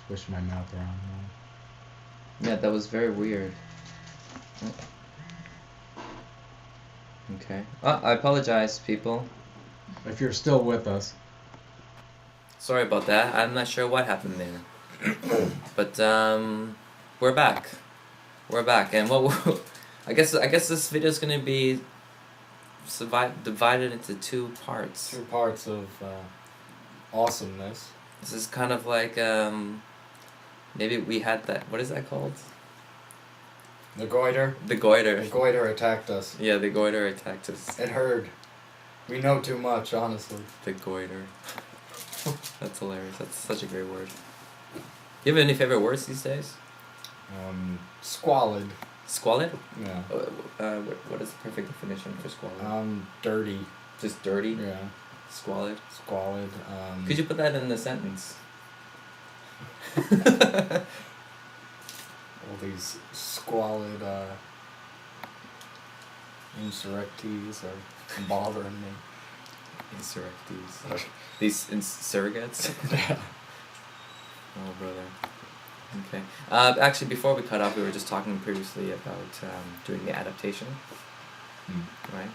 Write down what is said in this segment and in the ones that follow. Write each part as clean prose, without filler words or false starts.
Push my mouth around more. Yeah, that was very weird. Okay. I apologize, people. If you're still with us. Sorry about that. I'm not sure what happened there. But we're back. We're back, and I guess this video is gonna be divided into two parts. Two parts of awesomeness. This is kind of like maybe we had that. What is that called? The goiter. The goiter. The goiter attacked us. Yeah, the goiter attacked us. It heard. We know too much, honestly. The goiter. That's hilarious. That's such a great word. You have any favorite words these days? Squalid. Squalid? Yeah. What is the perfect definition for squalid? Dirty. Just dirty? Yeah. Squalid? Squalid. Could you put that in a sentence? All these squalid insurrectees are bothering me. Insurrectees. These surrogates? Yeah. Oh, brother. Okay. Actually, before we cut off, we were just talking previously about doing the adaptation. Right?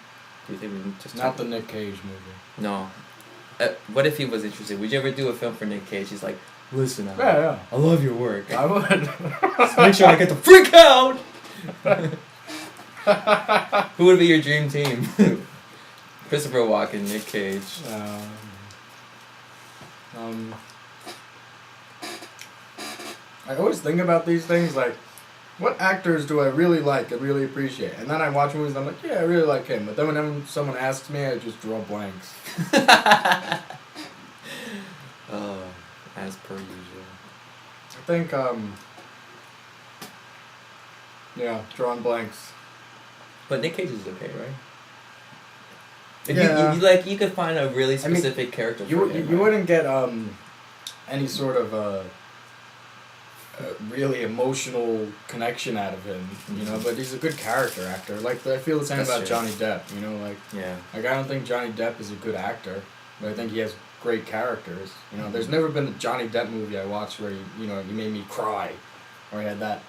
Do you think we can just Not the Nick Cage movie. No. What if he was interested? Would you ever do a film for Nick Cage? He's like, listen, Yeah. I love your work. I would. Just make sure I get to freak out! Who would be your dream team? Christopher Walken, Nick Cage. I always think about these things like, what actors do I really like and really appreciate? And then I watch movies and I'm like, yeah, I really like him. But then whenever someone asks me, I just draw blanks. As per usual. I think, yeah, drawing blanks. But Nick Cage is okay, right? If Yeah. you could find a really specific character for him. You wouldn't get any sort of really emotional connection out of him, you know. But he's a good character actor. Like I feel the same That's about true. Johnny Depp, you know. Like I don't think Johnny Depp is a good actor, but I think he has great characters. You know, there's never been a Johnny Depp movie I watched where he made me cry, or he had that,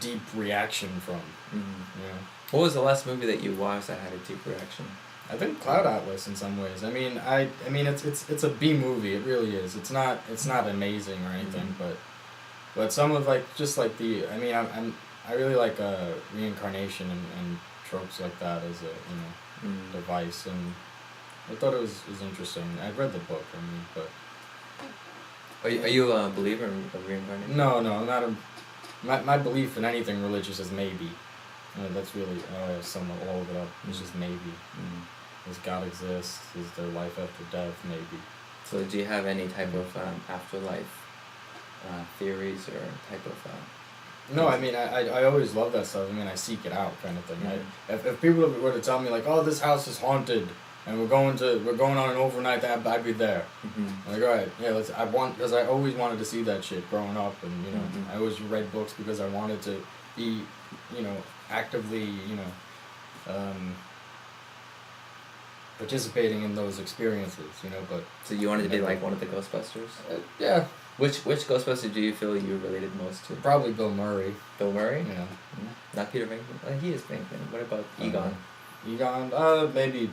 deep reaction from. You know. What was the last movie that you watched that had a deep reaction? I think Cloud Atlas in some ways. I mean, it's a B movie. It really is. It's not amazing or anything, but some of I really like reincarnation and tropes like that as a device, and I thought it was interesting. I read the book. But Are you a believer in reincarnation? no, I'm not my belief in anything religious is maybe. That's really sum all of it up. It's just maybe. Does God exist? Is there life after death? Maybe. So do you have any type of afterlife theories or type of? No, I mean I always love that stuff. I mean I seek it out kind of thing. If people were to tell me like, oh, this house is haunted and we're going on an overnight, I'd be there. I'm like, all right, yeah, because I always wanted to see that shit growing up, and I always read books because I wanted to be actively participating in those experiences, but So you wanted to be like one of the Ghostbusters? yeah. Which Ghostbuster do you feel you related most to? Probably Bill Murray. Bill Murray? Yeah. Not Peter Venkman? He is Venkman. What about Egon? Egon, maybe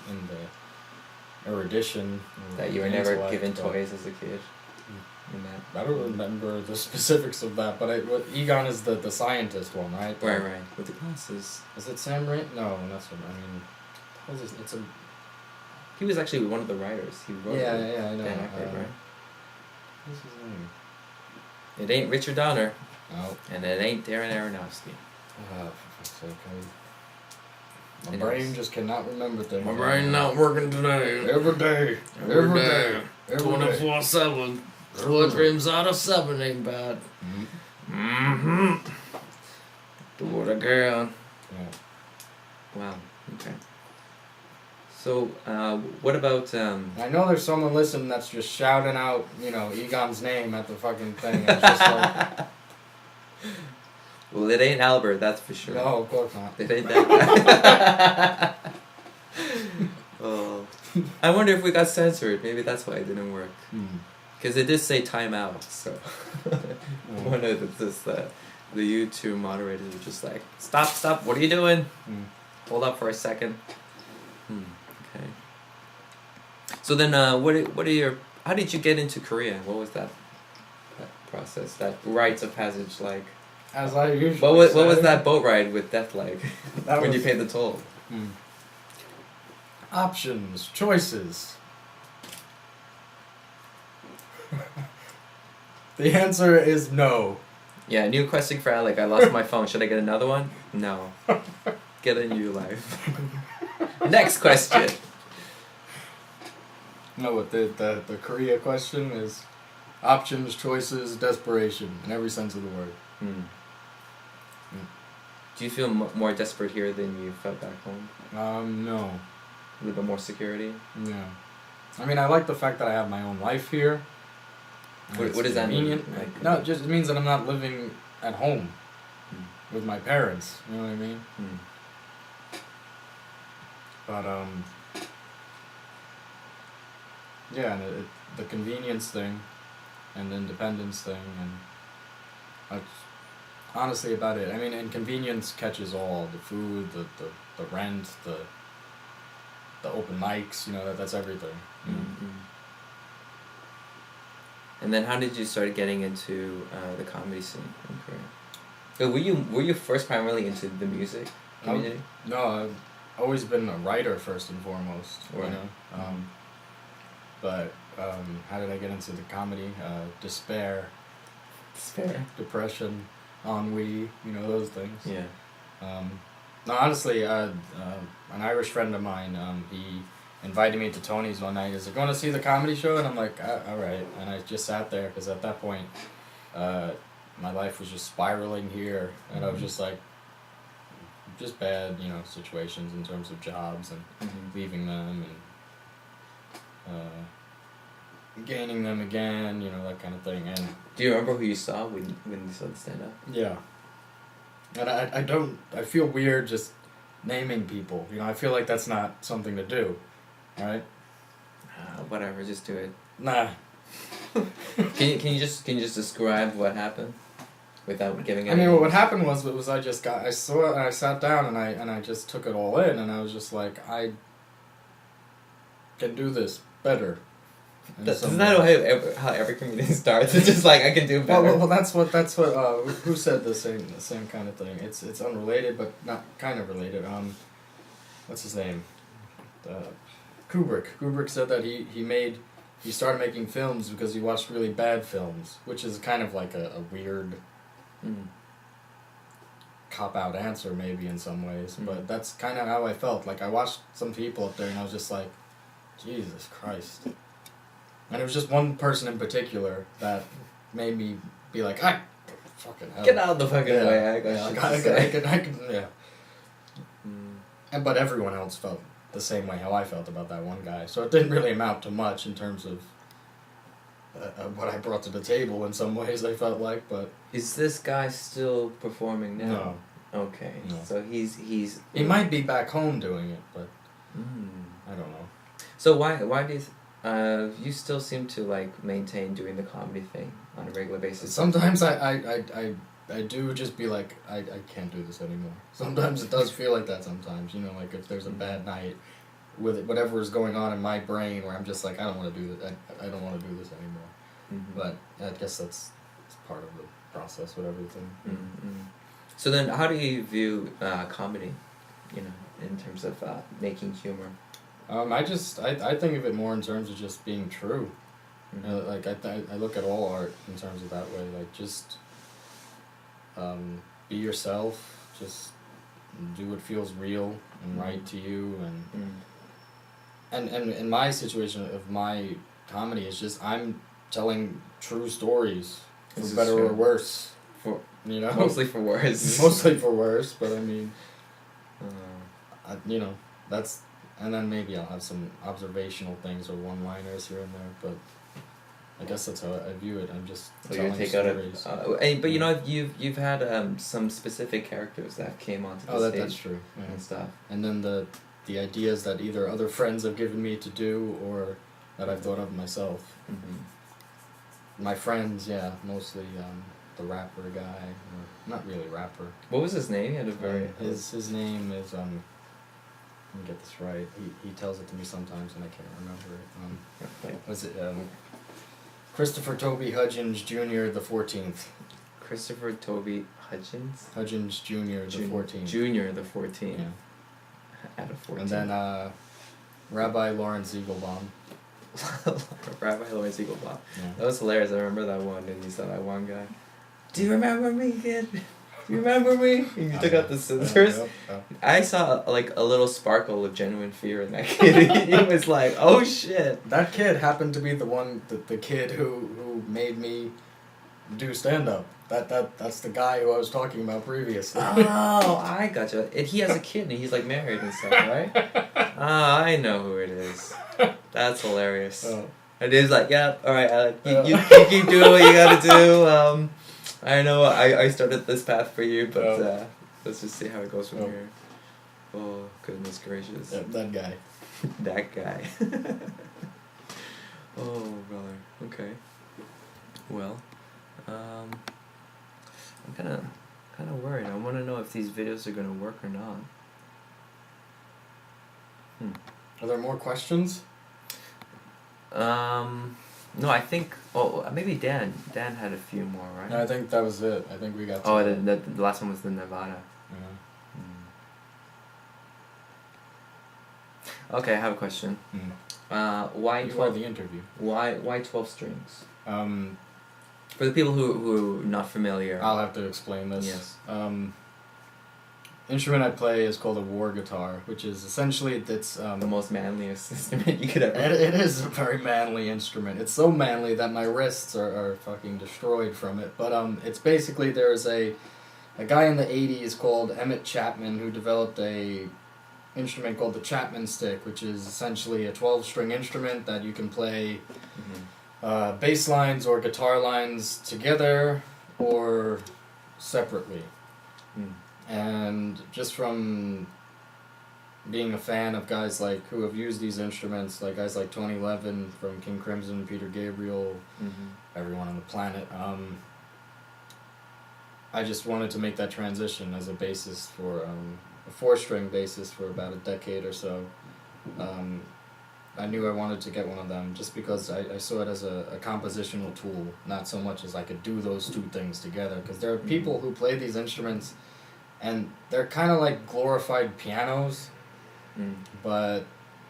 in the erudition. That you were never given toys as a kid? I don't remember the specifics of that, but Egon is the scientist one, right? Right. With the glasses. Is it Sam Raimi? No, that's what He was actually one of the writers. He wrote Yeah, I know. Dan Aykroyd, right? What's his name? It ain't Richard Donner. No. And it ain't Darren Aronofsky. For fuck's sake, my It brain is. just cannot remember things. My brain not working today. Every day. 24/7. 4 dreams out of 7 ain't bad. Do what I can. Yeah. Wow. Okay. So, what about I know there's someone listening that's just shouting out, Egon's name at the fucking thing. It's just like, Well, it ain't Albert, that's for sure. no, of course not. It ain't that guy. Oh. I wonder if we got censored. Maybe that's why it didn't work. Hmm. Because it did say timeout, so I wonder if this the YouTube moderators are just like, stop, what are you doing? Hold up for a second. Okay. So then, how did you get into Korea? What was that process, that rites of passage like? As I usually What was that boat ride with Death like? That when was- you paid the toll? Options, choices. The answer is no. Yeah, new question for Alec. I lost my phone. Should I get another one? No. Get a new life. Next question. No, what the Korea question is options, choices, desperation, in every sense of the word. Do you feel more desperate here than you felt back home? No. A little bit more security? Yeah. I mean, I like the fact that I have my own life here. What does that mean? Convenient. Like, No, it means that I'm not living at home with my parents. You know what I mean? But yeah, and the convenience thing, and the independence thing, and that's honestly about it. I mean, and convenience catches all: the food, the rent, the open mics. You know, that's everything. And then how did you start getting into the comedy scene in Korea? But were you first primarily into the music community? No, I've always been a writer first and foremost. Right. You know, but how did I get into the comedy? Despair, depression, ennui. You know, those things. Yeah. No, honestly, an Irish friend of mine, he invited me to Tony's one night. He's like, "Going to see the comedy show?" And I'm like, "All right." And I just sat there because at that point, my life was just spiraling here, and I was just like, just bad, you know, situations in terms of jobs and leaving them and gaining them again, you know, that kind of thing. And do you remember who you saw when you saw the stand up? yeah. And I feel weird just naming people. You know, I feel like that's not something to do. Right? Whatever, just do it. Nah. Can you just describe what happened without giving? I mean, what happened was I saw it and I sat down and I just took it all in, and I was just like, I can do this better. Isn't that how every community starts? It's just like, I can do better. Well, that's what who said the same kind of thing. It's unrelated but not kind of related. What's his name? Kubrick. Kubrick said that he started making films because he watched really bad films, which is kind of like a weird cop-out answer maybe in some ways, but that's kind of how I felt. Like, I watched some people up there and I was just like, Jesus Christ. And it was just one person in particular that made me be like, fucking hell. Get out of the fucking way. I can, yeah. But everyone else felt the same way how I felt about that one guy. So it didn't really amount to much in terms of what I brought to the table in some ways, I felt like, but... Is this guy still performing now? No. Okay. No. So he's... He might be back home doing it, but... I don't know. So why do you... you still seem to, like, maintain doing the comedy thing on a regular basis? Sometimes I do just be like, I can't do this anymore. Sometimes it does feel like that sometimes, you know, like if there's a bad night with it, whatever is going on in my brain where I'm just like, I don't want to do this, I don't want to do this anymore. But I guess that's part of the process with everything. So then how do you view comedy, you know, in terms of making humor? I think of it more in terms of just being true. Like I look at all art in terms of that way. Like, just be yourself. Just do what feels real and right to you. And in my situation of my comedy, is just I'm telling true stories, for better or worse. You know, mostly for worse. Mostly for worse, but I mean, you know, that's. And then maybe I'll have some observational things or one-liners here and there, but I guess that's how I view it. I'm just telling stories. But you know, you've had some specific characters that came onto the stage. That's true. Yeah. And stuff. And then the the ideas that either other friends have given me to do or that I've thought of myself. Mm-hmm. My friends, yeah, mostly the rapper guy, or not really rapper. What was his name? He had a very his name is let me get this right. He tells it to me sometimes and I can't remember it. Was it Christopher Toby Hudgens Jr. the 14th? Christopher Toby Hudgens. Hudgens Jr. the 14th. Junior the 14th. Yeah. Out of 14. And then Rabbi Lawrence Eaglebaum. Rabbi Lawrence Eaglebaum. Yeah. That was hilarious. I remember that one, and you saw that one guy. Do you remember me, kid? Do you remember me? And you took out the scissors. Yep. I saw like a little sparkle of genuine fear in that kid. He was like, "Oh shit!" That kid happened to be the kid who made me do stand up. That's the guy who I was talking about previously. Oh, I gotcha. And he has a kid, and he's like married and stuff, right? Ah, I know who it is. That's hilarious. Oh. And he's like, "Yeah, all right, Alec, you keep doing what you gotta do. I know I started this path for you, but let's just see how it goes from here." Oh, goodness gracious. Yep, that guy. That guy. Oh, brother. Okay. Well, I'm kind of worried. I want to know if these videos are gonna work or not. Are there more questions? No, I think. Oh, maybe Dan. Dan had a few more, right? No, I think that was it. I think we got. Oh, the last one was the Nevada. Yeah. Okay, I have a question. Why Before 12? the interview. Why 12 strings? Um, For the people who are not familiar. I'll have to explain this. Yes. Instrument I play is called a war guitar, which is essentially it's The most manliest instrument you could ever. It is a very manly instrument. It's so manly that my wrists are fucking destroyed from it. But it's basically there's a guy in the 80s called Emmett Chapman who developed a instrument called the Chapman stick, which is essentially a 12-string instrument that you can play bass lines or guitar lines together or separately. And just from being a fan of guys like who have used these instruments, like guys like Tony Levin from King Crimson, Peter Gabriel, everyone on the planet, I just wanted to make that transition as a bassist for a 4-string bassist for about a decade or so. I knew I wanted to get one of them just because I saw it as a compositional tool, not so much as I could do those two things together. Because there are people who play these instruments and they're kind of like glorified pianos, but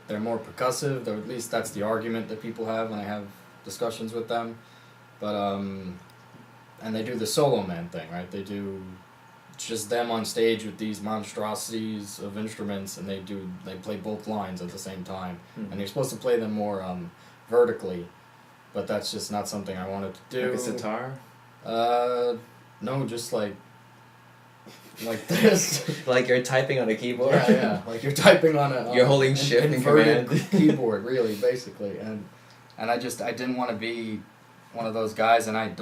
they're more percussive, or at least that's the argument that people have when I have discussions with them. But, and they do the solo man thing, right? They do just them on stage with these monstrosities of instruments, and they play both lines at the same time. And you're supposed to play them more vertically, but that's just not something I wanted to do. Like a sitar? No, just like this. Like you're typing on a keyboard? Yeah, like you're typing on a... You're holding shift and command. keyboard, really, basically. And I didn't want to be one of those guys, and I'm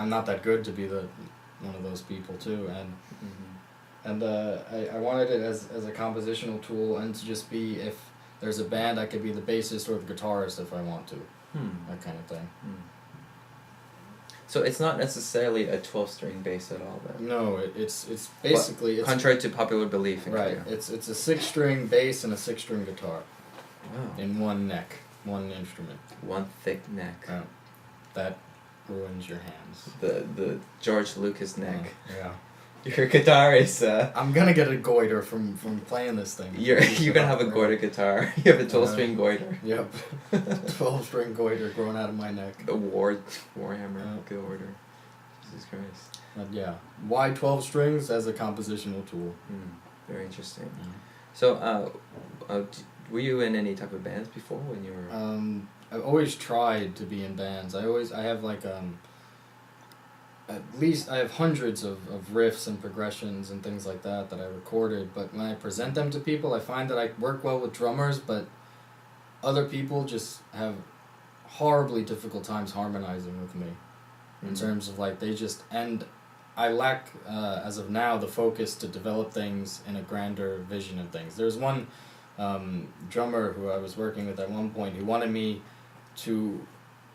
not that good to be one of those people, too. And I wanted it as a compositional tool, and to just be, if there's a band, I could be the bassist or the guitarist if I want to. That kind of thing. So it's not necessarily a 12-string bass at all, then? No, it's basically... Well, contrary to popular belief. Right, it's a 6-string bass and a 6-string guitar. Wow. In one neck, one instrument. One thick neck. That ruins your hands. The George Lucas neck. Yeah. Your guitar is... I'm gonna get a goiter from playing this thing. You're gonna have a goiter guitar. You have a 12-string goiter. Yep. 12-string goiter growing out of my neck. A Warhammer goiter. Jesus Christ. Yeah. Why 12 strings as a compositional tool? Very interesting. So, were you in any type of bands before when you were... I've always tried to be in bands. I have like at least I have hundreds of riffs and progressions and things like that I recorded, but when I present them to people, I find that I work well with drummers, but other people just have horribly difficult times harmonizing with me in terms of like they just, and I lack as of now the focus to develop things in a grander vision of things. There's one drummer who I was working with at one point who wanted me to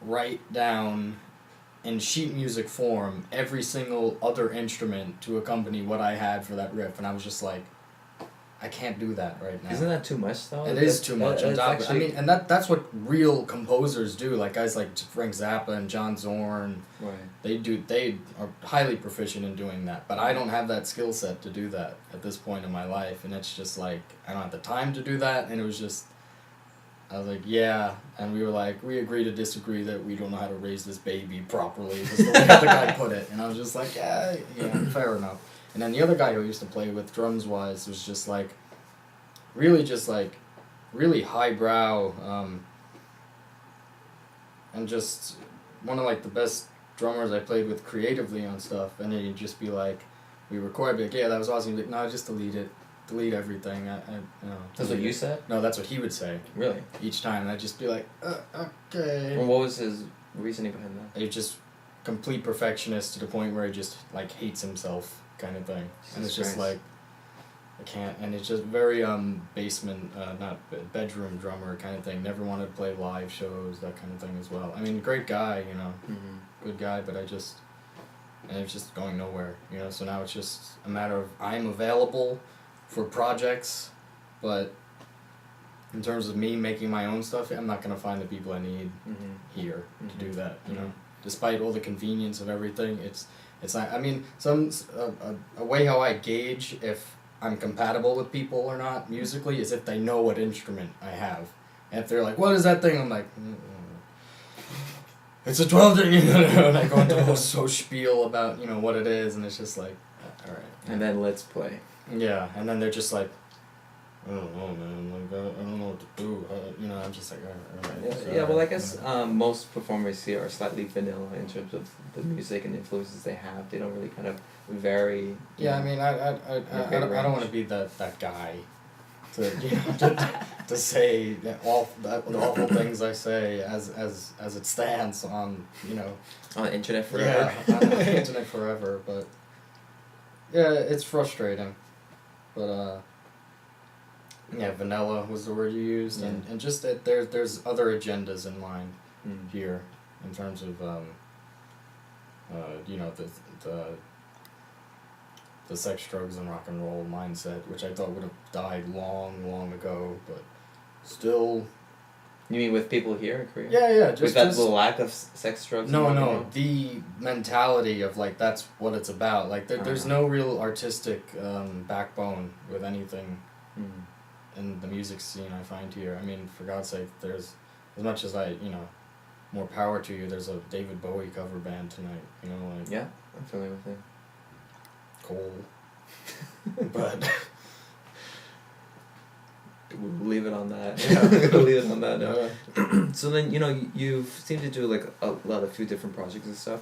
write down in sheet music form every single other instrument to accompany what I had for that riff, and I was just like, I can't do that right now. Isn't that too much though? It is too much. I mean, and that's what real composers do. Like guys like Frank Zappa and John Zorn. Right. They are highly proficient in doing that. But I don't have that skill set to do that at this point in my life, and it's just like I don't have the time to do that. And it was just, I was like, yeah, and we were like, we agree to disagree that we don't know how to raise this baby properly. That's the way the guy put it, and I was just like, yeah, fair enough. And then the other guy who I used to play with drums-wise was just like, really highbrow, and just one of like the best drummers I played with creatively on stuff. And then he'd just be like, we record, be like, yeah, that was awesome. He'd be like, no, just delete it, delete everything. That's what you said? No, that's what he would say. Really? Each time, and I'd just be like, okay. Well, what was his reasoning behind that? He's just complete perfectionist to the point where he just like hates himself. Kind of thing, and it's just like I can't, and it's just very basement, not bedroom drummer kind of thing. Never wanted to play live shows, that kind of thing as well. I mean, great guy, good guy, but and it's just going nowhere, So now it's just a matter of I'm available for projects, but in terms of me making my own stuff, I'm not gonna find the people I need here to do that. Despite all the convenience of everything, it's not, I mean, a way how I gauge if I'm compatible with people or not musically is if they know what instrument I have. And if they're like, what is that thing? I'm like, it's a 12-string, and I go into a whole spiel about, what it is, and it's just like, all right. And then let's play. Yeah, and then they're just like, I don't know, man. Like, I don't know what to do. I'm just like, all right. Yeah, well, I guess most performers here are slightly vanilla in terms of the music and influences they have. They don't really kind of vary. Yeah, I mean, I don't want to be that guy to say the awful things I say as it stands on on the internet forever. Yeah, on the internet forever. But yeah, it's frustrating. But yeah, vanilla was the word you used, and just that there's other agendas in mind here in terms of the sex, drugs, and rock and roll mindset, which I thought would have died long ago, but still. You mean with people here in Korea? Yeah, just with that the lack of sex, drugs. No, the mentality of like that's what it's about. Like there's no real artistic backbone with anything. In the music scene I find here. I mean, for God's sake, there's, as much as more power to you, there's a David Bowie cover band tonight, like... Yeah, I'm familiar with it. Cool. But... We'll leave it on that. Yeah. We'll leave it on that note. So then, you seem to do, like, a few different projects and stuff.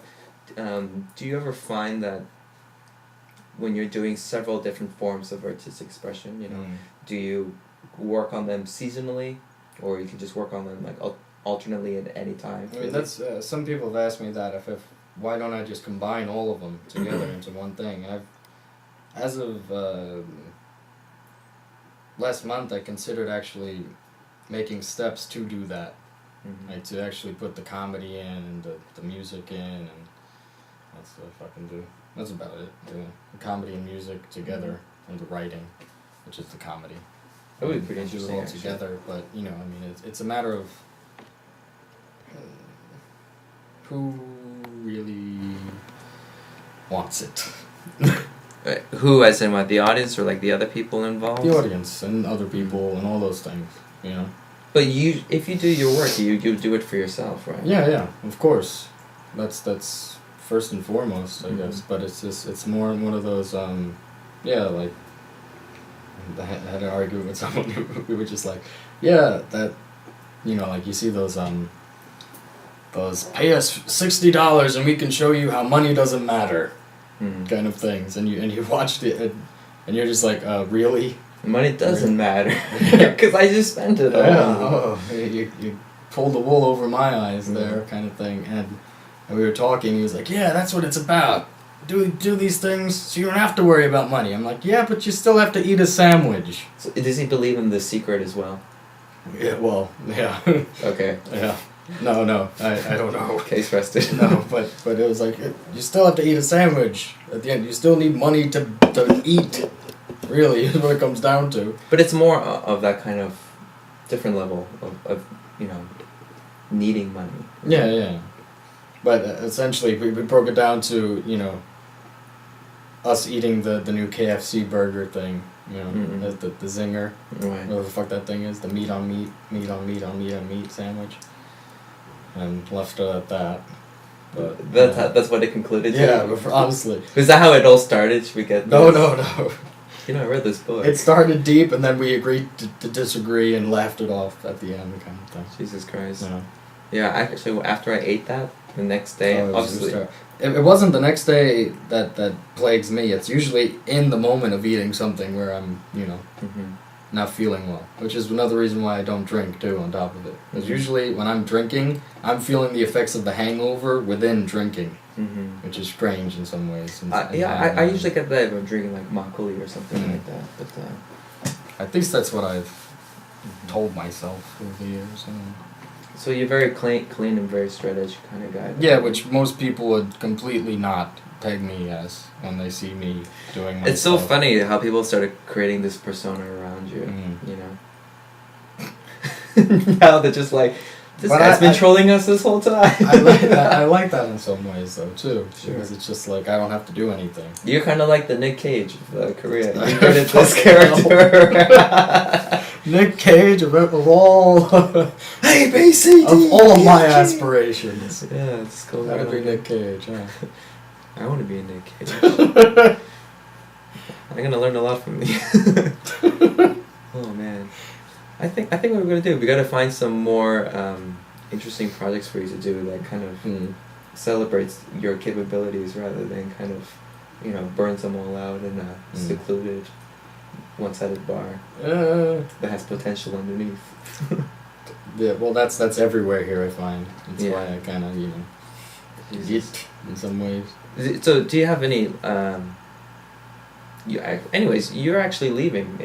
Do you ever find that when you're doing several different forms of artistic expression, do you work on them seasonally, or you can just work on them like alternately at any time? I mean, that's some people have asked me that if why don't I just combine all of them together into one thing? And as of last month, I considered actually making steps to do that, like to actually put the comedy in and the music in, and that's what I fucking do. That's about it. The comedy and music together, and the writing, which is the comedy. That would be pretty interesting. Do it all together, but I mean, it's a matter of who really wants it. Who, as in what, the audience or like the other people involved? The audience and other people and all those things, But if you do your work, you do it for yourself, right? Yeah, of course. That's first and foremost, I guess. But it's more one of those, like, I had to argue with someone who were just like, that, like you see those pay us $60 and we can show you how money doesn't matter, kind of things, and you watched it and you're just like, really? Money doesn't matter, because I just spent it all. You pulled the wool over my eyes there, kind of thing, and we were talking. He was like, "Yeah, that's what it's about." do these things so you don't have to worry about money. I'm like, yeah, but you still have to eat a sandwich. So does he believe in the secret as well? Yeah, well, yeah. Okay. Yeah. No, I don't know. Case rested. No, but it was like, you still have to eat a sandwich at the end. You still need money to eat, really, is what it comes down to. But it's more of that kind of different level of needing money. Yeah. But essentially, we broke it down to, us eating the new KFC burger thing, the zinger, Right. whatever the fuck that thing is, the meat on meat sandwich, and left it at that. But That's what it concluded. yeah, but honestly, is that how it all started? Should we get no. I read this book. It started deep, and then we agreed to disagree and laughed it off at the end, kind of thing. Jesus Christ. Yeah. Yeah, actually, after I ate that, the next day, obviously. It wasn't the next day that plagues me. It's usually in the moment of eating something where I'm, not feeling well. Which is another reason why I don't drink, too, on top of it. Because usually when I'm drinking, I'm feeling the effects of the hangover within drinking. Which is strange in some ways. I usually get that if I'm drinking like makgeolli or something like that. But at least that's what I've told myself over the years. So you're very clean and very straight edge kind of guy. Yeah, which most people would completely not peg me as when they see me doing my It's so stuff. funny how people started creating this persona around you, Now they're just like, this guy's been trolling us this whole time. I like that in some ways, though, too. Sure. Because it's just like, I don't have to do anything. You're kind of like the Nick Cage of Korea. You created this character. Nick Cage of all... Hey, BC! Of all my aspirations. Yeah, it's cool. That'd be Nick Cage, yeah. I want to be a Nick Cage. I'm gonna learn a lot from you. Oh man, I think what we're gonna do, we gotta find some more interesting projects for you to do that kind of celebrates your capabilities rather than kind of burns them all out in a secluded, one-sided bar that has potential underneath. Yeah, well, that's everywhere here, I find. That's why I kind of, Jesus. in some ways. So, do you have any? Anyways, you're actually leaving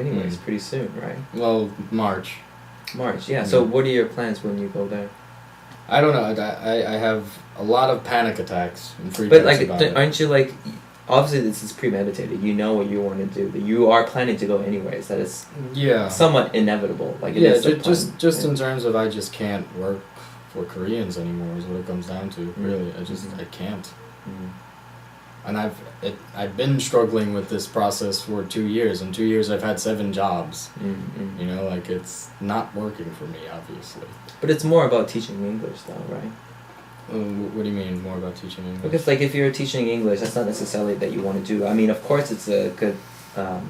pretty soon, right? Well, March, yeah. So, what are your plans when you go there? I don't know. I have a lot of panic attacks and freak But outs about it. aren't you like? Obviously, this is premeditated. You know what you want to do. That you are planning to go anyways. That is somewhat inevitable. Like it is just in terms of I just can't work for Koreans anymore is what it comes down to. Really, I can't. And I've been struggling with this process for 2 years. In 2 years, I've had 7 jobs. Like it's not working for me, obviously. But it's more about teaching English, though, right? What do you mean more about teaching English? Because like if you're teaching English, that's not necessarily that you want to do. I mean, of course, it's a good, I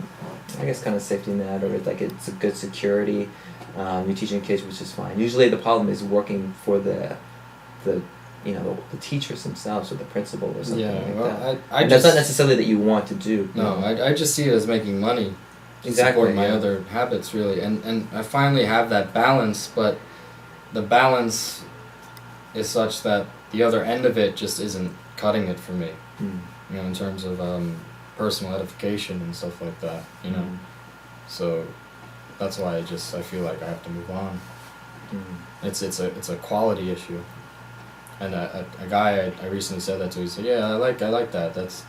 guess, kind of safety net, or like it's a good security. You're teaching kids, which is fine. Usually, the problem is working for the teachers themselves or the principal or something like that. And that's not necessarily that you want to do. No, I just see it as making money. Exactly. Support my other habits, really, and I finally have that balance, but the balance is such that the other end of it just isn't cutting it for me. In terms of personal edification and stuff like that. So that's why I feel like I have to move on. It's a quality issue. And a guy I recently said that to, he said, "Yeah, I like that. That's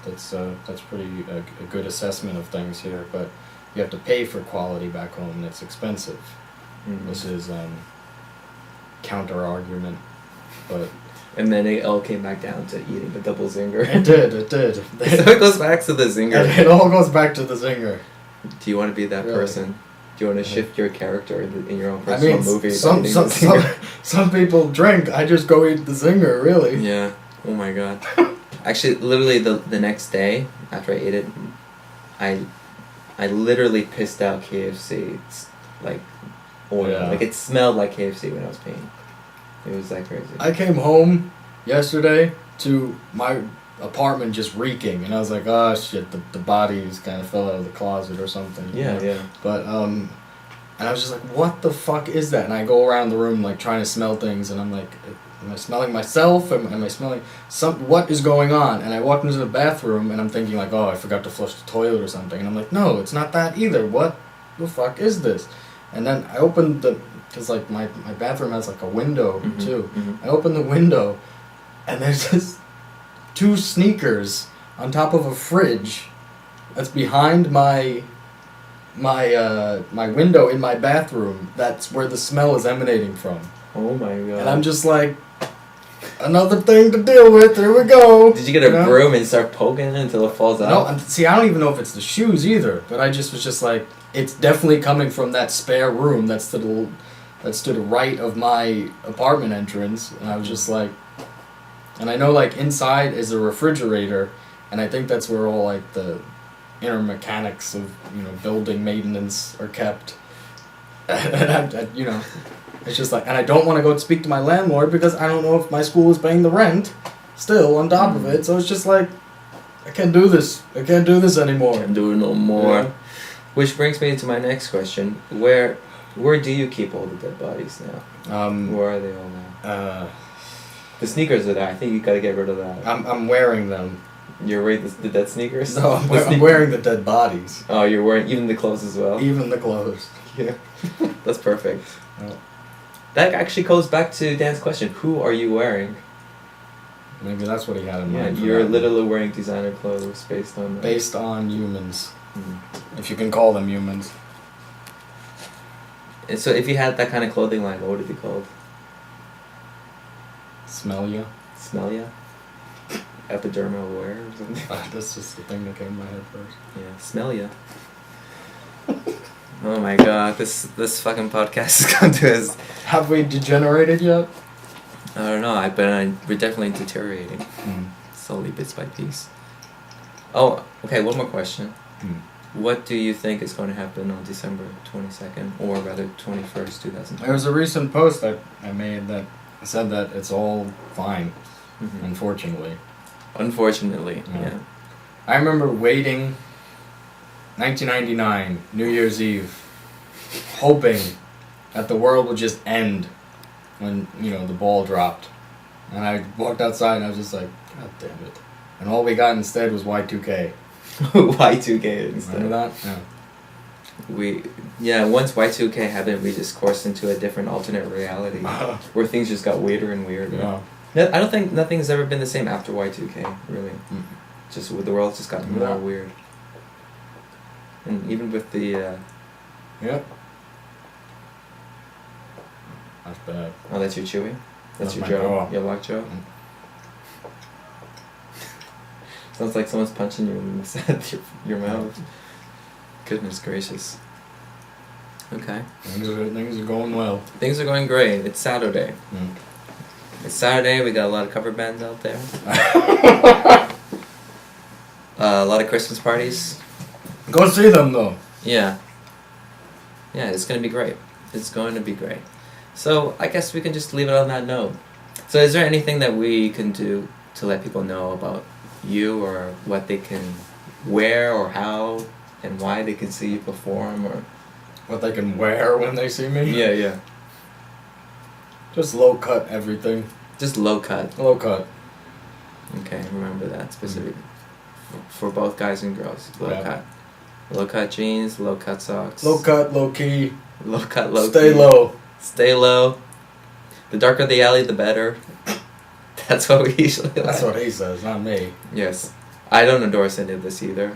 pretty a good assessment of things here, but you have to pay for quality back home, and it's expensive." This is counter argument, but. And then it all came back down to eating the double zinger. It did. So it goes back to the zinger. It all goes back to the zinger. Do you want to be that person? Do you want to shift your character in your own I personal mean, movie? some people drink. I just go eat the zinger, really. Yeah. Oh my god. Actually, literally the next day after I ate it, I literally pissed out KFC. It's like oil. Yeah. Like it smelled like KFC when I was peeing. It was like crazy. I came home yesterday to my apartment just reeking, and I was like, oh shit, the bodies kind of fell out of the closet or something. Yeah. But And I was just like, what the fuck is that? And I go around the room, like, trying to smell things, and I'm like, am I smelling myself? Am I smelling what is going on? And I walked into the bathroom, and I'm thinking, like, oh, I forgot to flush the toilet or something. And I'm like, no, it's not that either. What the fuck is this? And then I opened because, like, my bathroom has, like, a window, too. I opened the window, and there's this 2 sneakers on top of a fridge that's behind my window in my bathroom. That's where the smell is emanating from. Oh my god. And I'm just like, another thing to deal with. Here we go. Did you get a broom and start poking it until it falls out? No, see, I don't even know if it's the shoes either. But I just was just like, it's definitely coming from that spare room that's to the right of my apartment entrance. And I was just like, and I know, like, inside is a refrigerator, and I think that's where all, like, the inner mechanics of, building maintenance are kept. And I it's just like, and I don't want to go speak to my landlord because I don't know if my school is paying the rent still on top of it. So it's just like, I can't do this. I can't do this anymore. Can't do it no more. Yeah. Which brings me to my next question. Where do you keep all the dead bodies now? Where are they all now? The sneakers are there. I think you gotta get rid of that. I'm wearing them. You're wearing the dead sneakers? No, I'm wearing the dead bodies. Oh, you're wearing even the clothes as well? Even the clothes. Yeah. That's perfect. Oh. That actually goes back to Dan's question. Who are you wearing? Maybe that's what he had in Yeah, mind. you're literally wearing designer clothes based on... Based on humans. Mm. If you can call them humans. And so if you had that kind of clothing line, what would it be called? Smell ya? Smell ya? Epidermal wear or something? That's just the thing that came to my head first. Yeah, smell ya. Oh my god, this fucking podcast is going to us. Have we degenerated yet? I don't know, we're definitely deteriorating. Slowly, bits by piece. Oh, okay, one more question. What do you think is going to happen on December 22nd, or rather 21st, 2020? There was a recent post that I made that said that it's all fine, unfortunately. Unfortunately, yeah. I remember waiting, 1999, New Year's Eve, hoping that the world would just end when, the ball dropped. And I walked outside and I was just like, God damn it. And all we got instead was Y2K. Y2K instead. Remember that? Yeah. Once Y2K happened, we just coursed into a different alternate reality where things just got weirder and weirder. Yeah. I don't think nothing's ever been the same after Y2K, really. Just the world's just gotten more weird. And even with the... Yep. That's bad. Oh, that's your chewy? That's your my jaw? jaw. Your lock jaw? Sounds like someone's punching you inside your mouth. Goodness gracious. Okay. Things are going well. Things are going great. It's Saturday. It's Saturday. We got a lot of cover bands out there. A lot of Christmas parties. Go see them, though. Yeah. Yeah, it's going to be great. It's going to be great. So I guess we can just leave it on that note. So is there anything that we can do to let people know about you, or what they can wear, or how and why they can see you perform, or what they can wear when they see me? Yeah. Just low cut everything. Just low cut. Low cut. Okay, remember that specific for both guys and girls. Low cut. Low cut jeans, low cut socks. Low cut, low key. Low cut, low Stay key. low. Stay low. The darker the alley, the better. That's what we usually like. That's what he says, not me. Yes. I don't endorse any of this either.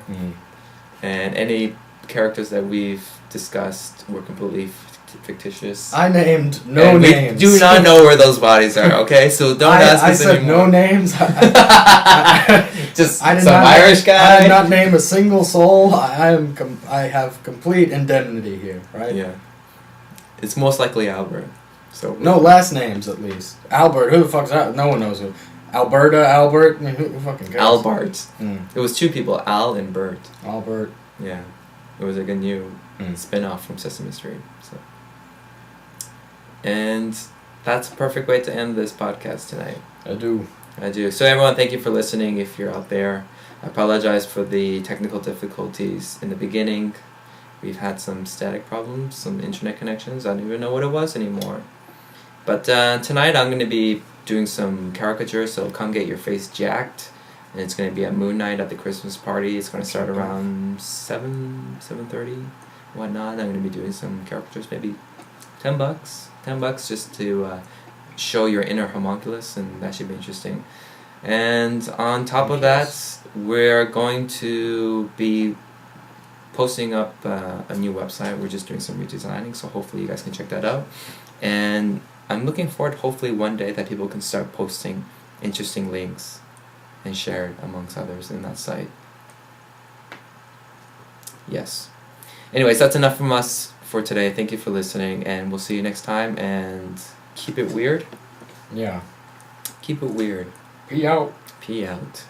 And any characters that we've discussed were completely fictitious. I named no names. We do not know where those bodies are, okay? So don't ask us anymore. I said no names. Just some Irish guy. I did not name a single soul. I have complete indemnity here, right? Yeah. It's most likely Albert. So no last names, at least. Albert, who the fuck's that? No one knows who. Alberta, Albert, I mean, who fucking cares? Albert. It was 2 people, Al and Bert. Albert. Yeah. It was like a new spin-off from Sesame Street. So. And that's a perfect way to end this podcast tonight. I do. So everyone, thank you for listening if you're out there. I apologize for the technical difficulties in the beginning. We've had some static problems, some internet connections. I don't even know what it was anymore. But tonight I'm going to be doing some caricatures, so come get your face jacked. And it's going to be at Moon Night at the Christmas party. It's going to start around 7:30, whatnot. I'm going to be doing some caricatures, maybe $10. $10 just to show your inner homunculus, and that should be interesting. And on top of that, we're going to be posting up a new website. We're just doing some redesigning, so hopefully you guys can check that out. And I'm looking forward, hopefully one day, that people can start posting interesting links and share it amongst others in that site. Yes. Anyways, that's enough from us for today. Thank you for listening, and we'll see you next time. And keep it weird. Yeah. Keep it weird. P out. P out.